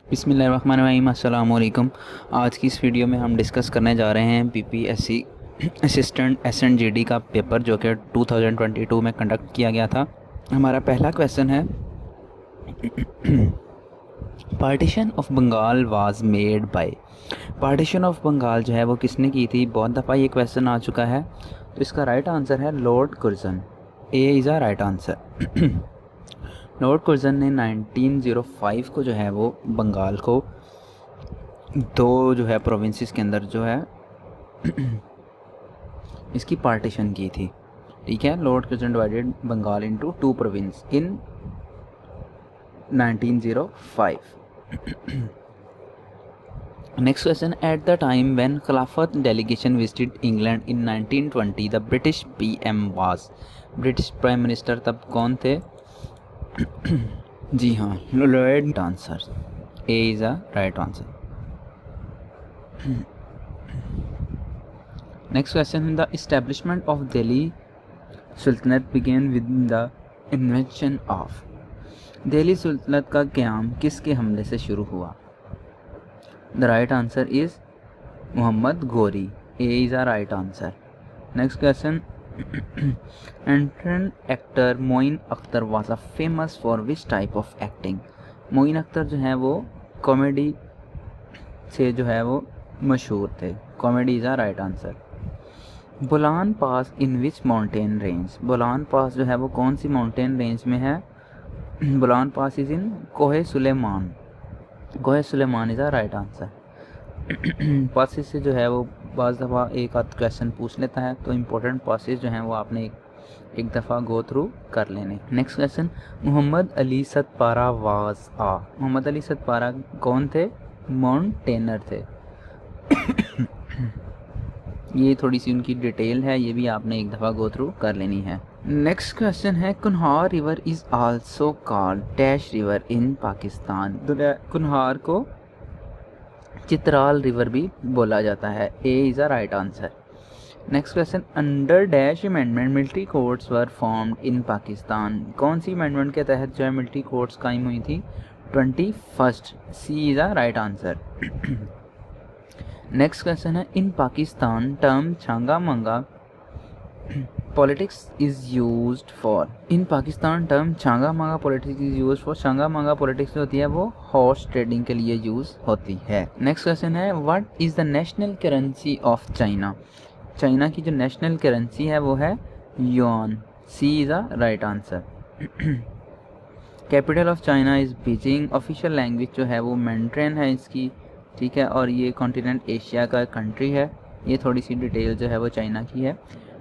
बिस्मिल्लाहिर्रहमानिर्रहीम, अस्सलाम वालेकुम। आज की इस वीडियो में हम डिस्कस करने जा रहे हैं पीपीएससी असिस्टेंट एसएनजीडी का पेपर जो कि 2022 में कंडक्ट किया गया था। हमारा पहला क्वेश्चन है, partition of Bengal was made by. Partition of Bengal जो है वो किसने की थी? बहुत दफ़ा ये क्वेश्चन आ चुका है, तो इसका राइट आंसर है Lord Curzon. A is a right answer. Lord Curzon ने 1905 को जो है वो बंगाल को दो जो है प्रोविंसेस के अंदर जो है इसकी पार्टीशन की थी। ठीक है, Lord Curzon divided Bengal into two province in 1905। Next question, at the time when Khilafat delegation visited England in 1920 the British PM was. British prime minister तब कौन थे? जी हाँ, Lord answer. A is a right answer. Next question, the establishment of Delhi Sultanate began with the invention of. Delhi Sultanate का क़याम किसके हमले से शुरू हुआ? The right answer is Mohammad Ghori. A is a right answer. Next question, entrant actor Moin Akhtar was a famous for which type of acting. Moin Akhtar जो है वो कॉमेडी से जो है वो मशहूर थे। Comedy is a right answer. Bolan pass in which mountain range. Bolan pass जो है वो कौन सी माउंटेन रेंज में है? बोलान पास is in Kohe Sulaiman. Kohe Sulaiman is a right answer. Passes से जो है वो बाज़ दफ़ा एक आध क्वेश्चन पूछ लेता है, तो इम्पोर्टेंट पासेज जो हैं वो आपने एक दफ़ा गो थ्रू कर लेने। Next question, Mohammad Ali Sadpara was a. Mohammad Ali Sadpara कौन थे? माउंटेनर थे। ये थोड़ी सी उनकी डिटेल है, ये भी आपने एक दफ़ा गो थ्रू कर लेनी है। नेक्स्ट क्वेश्चन है, Kunhar river is also called dash river in Pakistan. Kunhar को चित्राल रिवर भी बोला जाता है। A is a right answer. Next question, under dash amendment military courts were formed in Pakistan. कौन सी अमेंडमेंट के तहत जो है मिलिट्री कोर्ट्स कायम हुई थी? 21st। C is a right answer. Next question है, in Pakistan term Changa Manga politics is used for. In Pakistan term Changa Manga politics is used for. Changa Manga politics जो होती है वो हॉर्स ट्रेडिंग के लिए यूज़ होती है। नेक्स्ट क्वेश्चन है, what is the national currency of China. China की जो नेशनल करेंसी है वो है yuan. C is a right answer. Capital of China is Beijing. Official language जो है वो मैंड्रिन है इसकी। ठीक है, और ये कॉन्टिनेंट एशिया का कंट्री है। ये थोड़ी सी डिटेल जो है वो चाइना की है।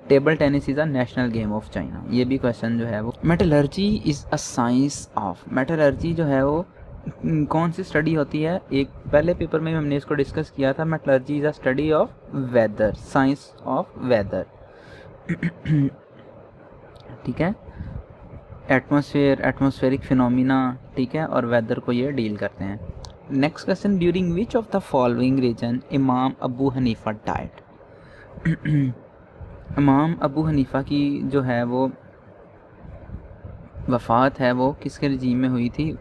Table tennis is a national game of China. ये भी क्वेश्चन जो है वो। Metallurgy is a science of. Metallurgy जो है वो कौन सी स्टडी होती है? एक पहले पेपर में हमने इसको डिस्कस किया था। Metallurgy is a study of weather, science of weather. ठीक है, एटमॉस्फेरिक फिनोमिना, ठीक है, और वेदर को ये डील करते हैं। Next question, during which of the following region Imam Abu Hanifa diet. इमाम अबू हनीफ़ा की जो है वो वफ़ात है वो किसके रजीम में हुई थी?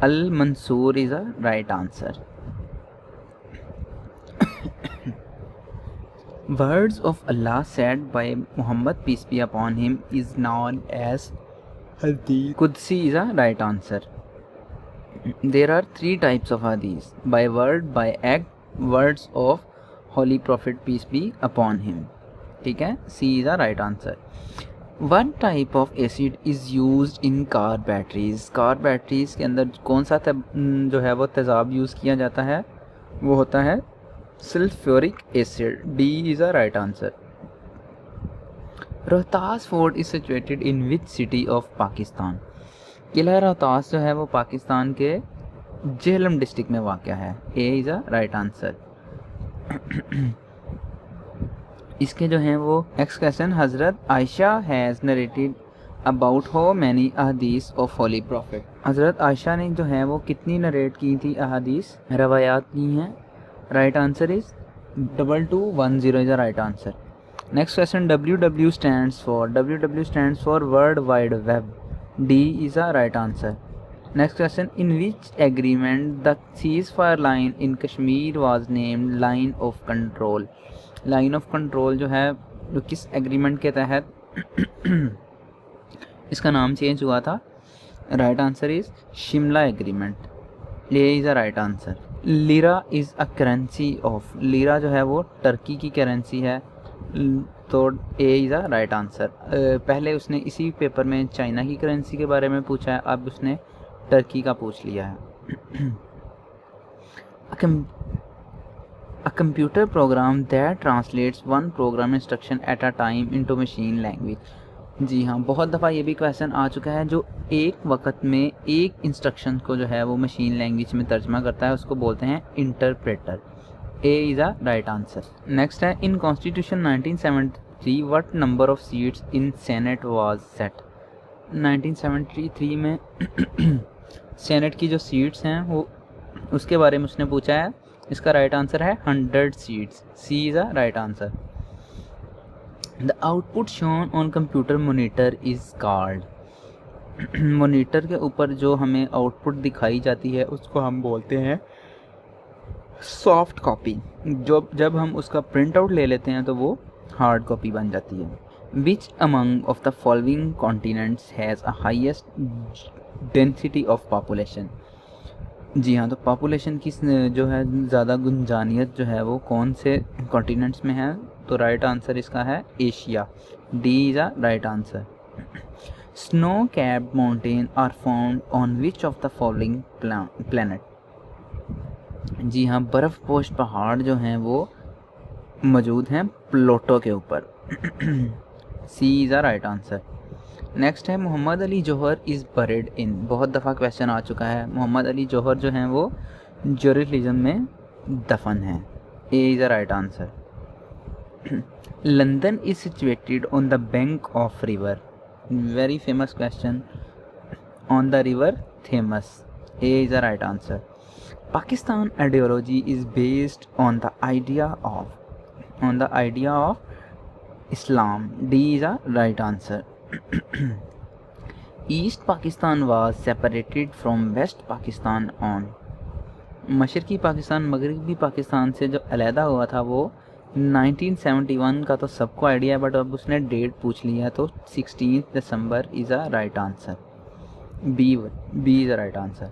Al Mansur is a right answer. Words of Allah said by Mohammad peace be upon him is known as Hadith Qudsi is a right answer. There are 3 types of Hadith, by word, by act, words of holy prophet peace be upon him. ठीक है, c is a right answer. One type of acid is use in car batteries. Car batteries के अंदर कौन सा जो है वो तेज़ाब use किया जाता है? वो होता है sulphuric acid. D is a right answer. Rohtas fort is situated in which city of Pakistan. किला रोहतास जो है वो पाकिस्तान के झेलम डिस्ट्रिक्ट में वाक़ है। A is a right answer. इसके जो हैं वो next question, Hazrat Ayesha has narrated about how many Ahadees of holy prophet. Hazrat Ayesha ने जो है वो कितनी नरेट की थी अहदीस, रवायात की हैं? Right answer is 2210 is the right answer. Next question, WW stands for. WW stands for world wide web. D is a right answer. Next question, in which agreement the cease fire line in Kashmir was named line of control. Line of control जो है जो किस agreement के तहत इसका नाम change हुआ था? Right answer is Shimla agreement. ये is a right answer. Lira is a currency of, lira जो है वो टर्की की करेंसी है, तो a is a right answer. पहले उसने इसी पेपर में चाइना की करेंसी के बारे में पूछा है, अब उसने टर्की का पूछ लिया है। A computer program that translates one program instruction at a time into machine language। जी हाँ, बहुत दफ़ा ये भी क्वेश्चन आ चुका है, जो एक वक्त में एक इंस्ट्रक्शन को जो है वो मशीन लैंग्वेज में तर्जमा करता है, उसको बोलते हैं interpreter. A is a right answer. Next है, in constitution 1973 what number of seats in senate was set. 1973 में सेनेट की जो सीट्स हैं वो उसके बारे में उसने पूछा है। इसका राइट आंसर है 100 seats. C is a right answer. The output shown on computer monitor is called. Monitor के ऊपर जो हमें आउटपुट दिखाई जाती है उसको हम बोलते हैं सॉफ्ट कॉपी। जब हम उसका प्रिंट आउट ले लेते हैं तो वो हार्ड कॉपी बन जाती है। Which among of the following continents has a highest density of population. जी हाँ, तो पॉपुलेशन की जो है ज़्यादा गुंजानियत जो है वो कौन से कॉन्टिनेंट्स में है? तो राइट आंसर इसका है Asia. D is a right answer. Snow capped mountain are found on which of the following planet. जी हाँ, बर्फ़पोश पहाड़ जो हैं वो मौजूद हैं प्लूटो के ऊपर। C is a right answer. Next है, Mohammad Ali Jauhar is buried in. बहुत दफ़ा क्वेश्चन आ चुका है। मोहम्मद अली जौहर जो हैं वो जेरूसलम में दफन हैं। A is a right answer. London is situated on the bank of river. Very famous question. On the river Thames. A is a right answer. Pakistan ideology is based on the idea of Islam. D is a right answer. East Pakistan was separated from west Pakistan on. मशरक़ी पाकिस्तान मगरबी पाकिस्तान से जो अलहदा हुआ था वो 1971 का तो सबको आइडिया है, बट अब उसने डेट पूछ लिया है, तो 16 December is a right answer. B is a right answer.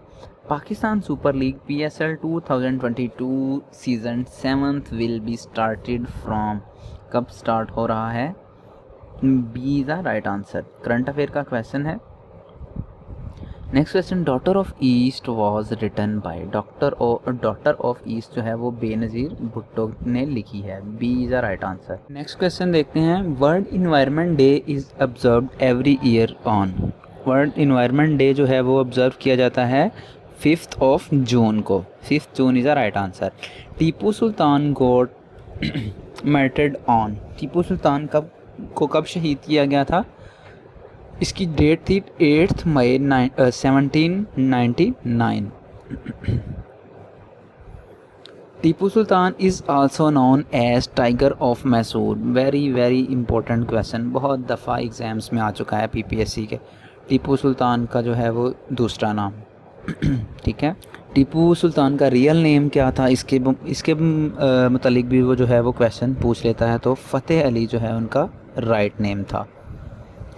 Pakistan super league PSL 2022 season 7 will be started from. कब स्टार्ट हो रहा है? B is the right answer. Current affair का क्वेश्चन है। Next question, daughter of east was written by. Daughter of east जो है वो बेनज़ीर भुट्टो ने लिखी है। B is the right answer. Next question देखते हैं। World environment day is observed every year on. World environment day जो है वो ऑब्जर्व किया जाता है 5 जून को। 5 June is the right answer. Tipu Sultan got murdered on. Tipu Sultan को कब शहीद किया गया था? इसकी डेट थी 8 मई 1799। Tipu Sultan is also known as tiger of Mysore. Very important question, बहुत दफ़ा एग्ज़ाम्स में आ चुका है PPSC के। टीपू सुल्तान का जो है वो दूसरा नाम। ठीक है, टीपू सुल्तान का रियल नेम क्या था, इसके मतलब भी वो जो है वो क्वेश्चन पूछ लेता है, तो फ़तेह अली जो है उनका राइट नेम था।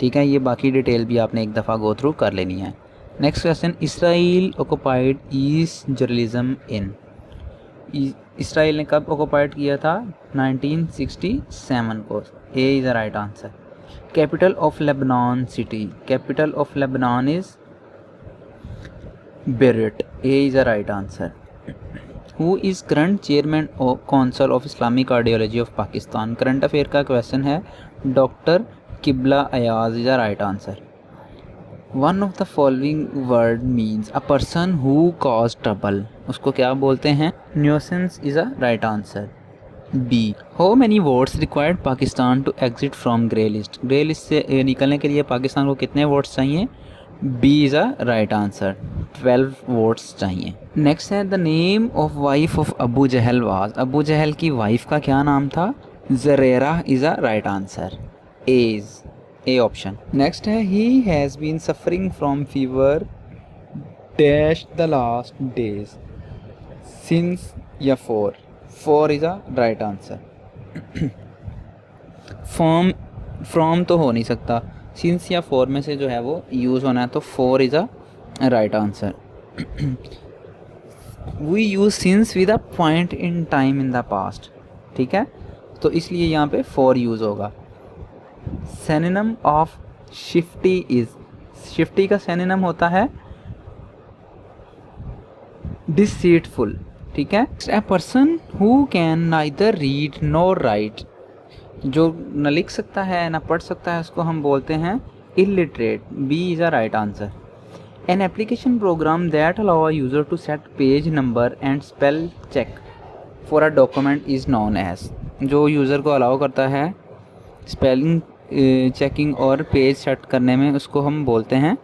ठीक है, ये बाकी डिटेल भी आपने एक दफ़ा गो थ्रू कर लेनी है। Next question, Israel occupied east Jerusalem in. Israel ने कब ऑक्युपाइड किया था? 1967 को। A is the right answer. Capital of Lebanon city. Capital of Lebanon is Beirut. A is the right answer. Who is current chairman of council of Islamic ideology of Pakistan. Current affair का question है। Doctor Qibla Ayaz is the right answer. One of the following word means a person who cause trouble. उसको क्या बोलते हैं? Nuisance is a right answer. B. How many votes required Pakistan to exit from grey list. Grey list से निकलने के लिए पाकिस्तान को कितने वोट्स चाहिए? B is a right answer. 12 votes चाहिए। नेक्स्ट है, the name of wife of Abu Jahl was. Abu Jahl की वाइफ का क्या नाम था? Zarera is a right answer. A option. Next है, he has been suffering from fever dash the last days, since या for, for is a right answer. From तो हो नहीं सकता, सिंस या फॉर में से जो है वो यूज़ होना है, तो for is a right answer. We use since with a point in time in the past, ठीक है, तो इसलिए यहाँ पे फॉर यूज़ होगा। Synonym of shifty is, shifty का सिनोनिम होता है डिसीटफुल, ठीक है। A person who can neither read nor write, जो न लिख सकता है ना पढ़ सकता है उसको हम बोलते हैं illiterate, B is a right answer. An application program that allow a user to set page number and spell check for a document is known as, जो यूज़र को अलाउ करता है स्पेलिंग चेकिंग और पेज सेट करने में, उसको हम बोलते हैं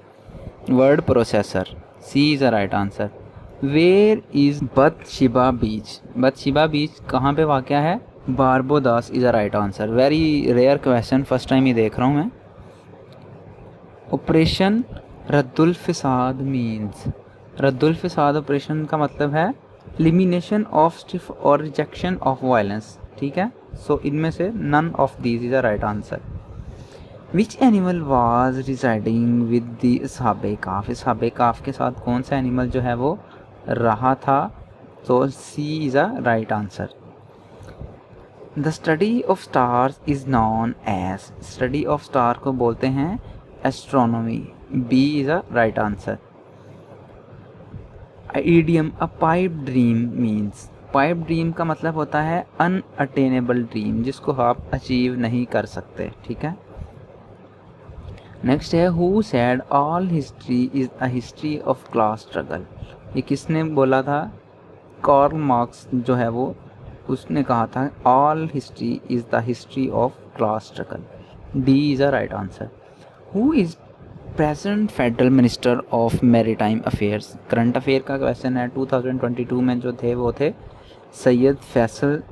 word processor, C is a right answer. Where is Bathsheba beach, Bathsheba beach कहाँ पे वाक़या है, Barbados is a right answer. Very rare question, first time ये देख रहा हूँ मैं। Operation Raddul Fasad means, Raddul Fasad operation का मतलब है एलिमिनेशन ऑफ स्टिफ और रिजेक्शन ऑफ वायलेंस, ठीक है। सो इनमें से none of these is a right answer. Which animal was residing with the असहाबे काफ, असहाबे काफ के साथ कौन सा एनिमल जो है वो रहा था, तो C is a right answer. The study of stars is known as, study of star को बोलते हैं astronomy, B is a right answer. Idiom a pipe dream means, pipe dream का मतलब होता है अनअटेनेबल ड्रीम, जिसको आप अचीव नहीं कर सकते, ठीक है। नेक्स्ट है who said all history is a history of class struggle, ये किसने बोला था, कार्ल मार्क्स जो है वो, उसने कहा था all history is the history of class struggle, D is a right answer. Who is present federal minister of maritime affairs, current affair का क्वेश्चन है, 2022 में जो थे वो थे सैयद फैसल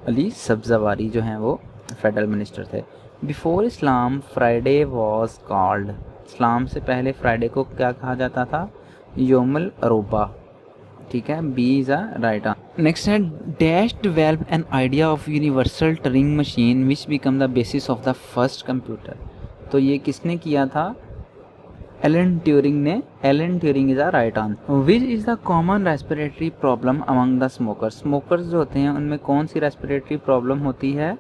अली सब्ज़वारी, जो हैं वो फेडरल मिनिस्टर थे। Before Islam Friday was called, Islam से पहले फ्राइडे को क्या कहा जाता था, योमुल अरूबा, ठीक है, B is a right answer. Next है dash develop an idea of universal Turing machine which become the basis of the first computer, तो ये किसने किया था, एलन ट्यूरिंग ने, Alan Turing is a right answer. Which is the common respiratory problem among the smokers, smokers जो होते हैं उनमें कौन सी रेस्पिरेटरी प्रॉब्लम होती है,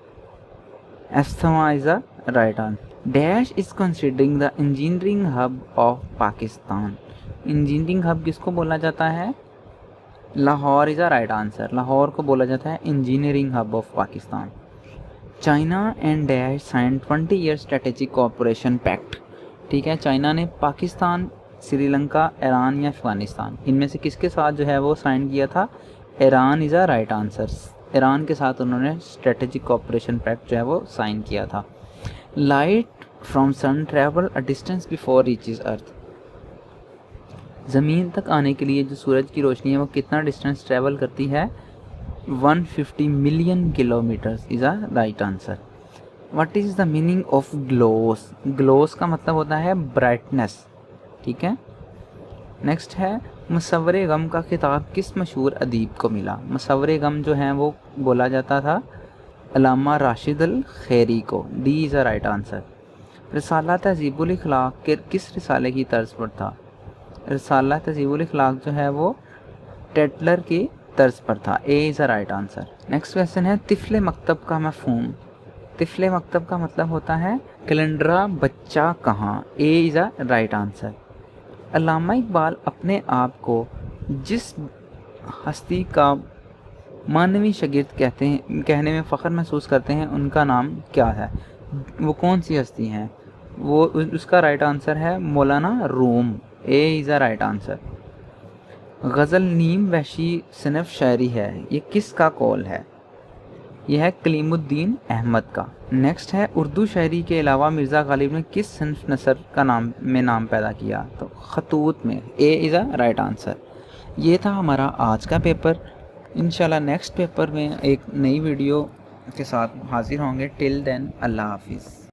asthma is a right answer. Dash is considering the engineering hub of Pakistan, engineering hub किसको बोला जाता है, Lahore is a right answer, Lahore को बोला जाता है engineering hub of Pakistan. China and dash sign 20 year strategic cooperation pact, ठीक है, चाइना ने पाकिस्तान, श्रीलंका, ईरान या अफ़गानिस्तान, इनमें से किसके साथ जो है वो साइन किया था, Iran is a right answer, Iran के साथ उन्होंने स्ट्रेटेजिक कोऑपरेशन पैक्ट जो है वो साइन किया था। Light from sun travel a distance before reaches earth, ज़मीन तक आने के लिए जो सूरज की रोशनी है वो कितना डिस्टेंस ट्रैवल करती है, 150 million kilometers is a right answer. What is the meaning of gloss, gloss का मतलब होता है ब्राइटनेस, ठीक है। नेक्स्ट है मुसव्वरे गम का खिताब किस मशहूर अदीब को मिला, मुसव्वरे गम जो है वो बोला जाता था अल्लामा राशिद अल खैरी को, D is a right answer. Risala Tahzeebul Akhlaq के किस रिसाले की तर्ज पर था, रिसाला तहज़ीबुल अखलाक जो है वो टेटलर की तर्ज पर था, ए is a right answer. Next question है तिफले मकतब का मफ़हूम, तिफले मकतब का मतलब होता है कैलेंडरा बच्चा कहाँ, A is a right answer. Allama Iqbal अपने आप को जिस हस्ती का मानवी शागिर्द कहते हैं, कहने में फ़ख्र महसूस करते हैं, उनका नाम क्या है, वो कौन सी हस्ती हैं, वो उसका राइट आंसर है मौलाना रूम, A is a right answer. गज़ल नीम वहशी सिनफ शायरी है, ये किसका कौल है, यह है कलीमुद्दीन अहमद का। नेक्स्ट है उर्दू शायरी के अलावा मिर्ज़ा गालिब ने किस सिन्फ नसर का नाम पैदा किया, तो खतूत में, ए इज़ अ राइट आंसर। ये था हमारा आज का पेपर, इंशाल्लाह नेक्स्ट पेपर में एक नई वीडियो के साथ हाजिर होंगे। टिल देन अल्लाह हाफिज़।